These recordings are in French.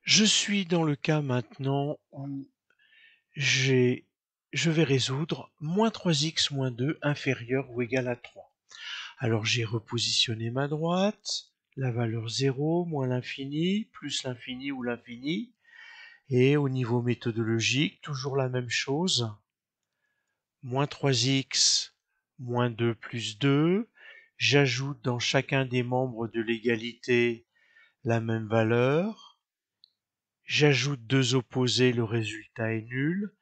Je suis dans le cas maintenant où je vais résoudre moins 3x moins 2 inférieur ou égal à 3. Alors j'ai repositionné ma droite, la valeur 0, moins l'infini, plus l'infini ou l'infini. Et au niveau méthodologique, toujours la même chose. Moins 3x moins 2 plus 2. J'ajoute dans chacun des membres de l'égalité la même valeur. J'ajoute deux opposés, le résultat est nul.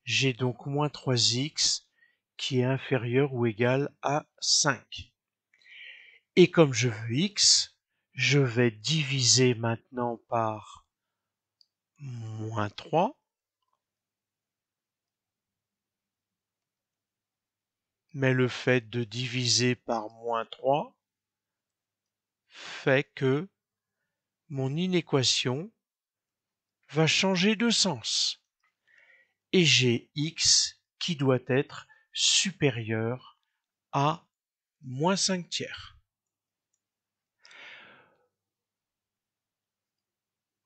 J'ai donc moins 3x qui est inférieur ou égal à 5. Et comme je veux x, je vais diviser maintenant par moins 3. Mais le fait de diviser par moins 3 fait que mon inéquation va changer de sens. Et j'ai x qui doit être supérieur à moins 5 tiers.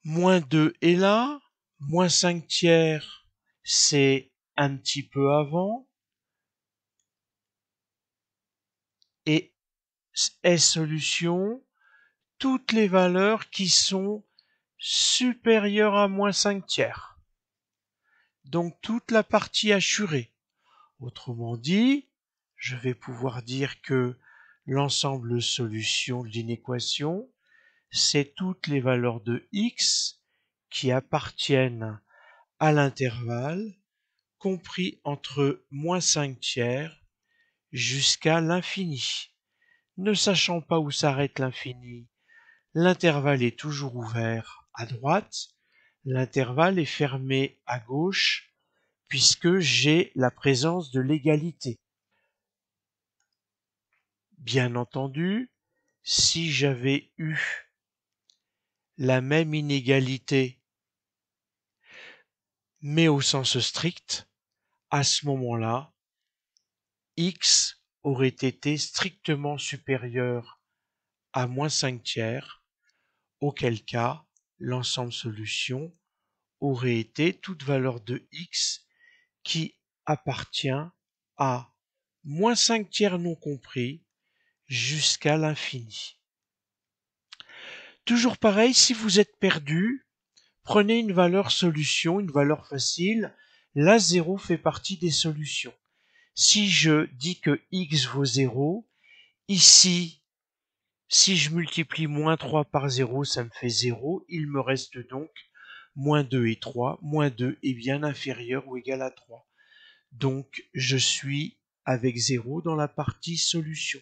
Moins 2 est là, moins 5 tiers, c'est un petit peu avant, et est solution toutes les valeurs qui sont supérieures à moins 5 tiers. Donc toute la partie assurée. Autrement dit, je vais pouvoir dire que l'ensemble de solutions d'une équation, c'est toutes les valeurs de x qui appartiennent à l'intervalle compris entre moins 5 tiers jusqu'à l'infini. Ne sachant pas où s'arrête l'infini, l'intervalle est toujours ouvert à droite, l'intervalle est fermé à gauche, puisque j'ai la présence de l'égalité. Bien entendu, si j'avais eu la même inégalité, mais au sens strict, à ce moment-là, x aurait été strictement supérieur à moins 5 tiers, auquel cas l'ensemble solution aurait été toute valeur de x qui appartient à moins 5 tiers non compris jusqu'à l'infini. Toujours pareil, si vous êtes perdu, prenez une valeur solution, une valeur facile. Là, 0 fait partie des solutions. Si je dis que x vaut 0, ici, si je multiplie moins 3 par 0, ça me fait 0. Il me reste donc moins 2 et 3. Moins 2 est bien inférieur ou égal à 3. Donc, je suis avec 0 dans la partie solution.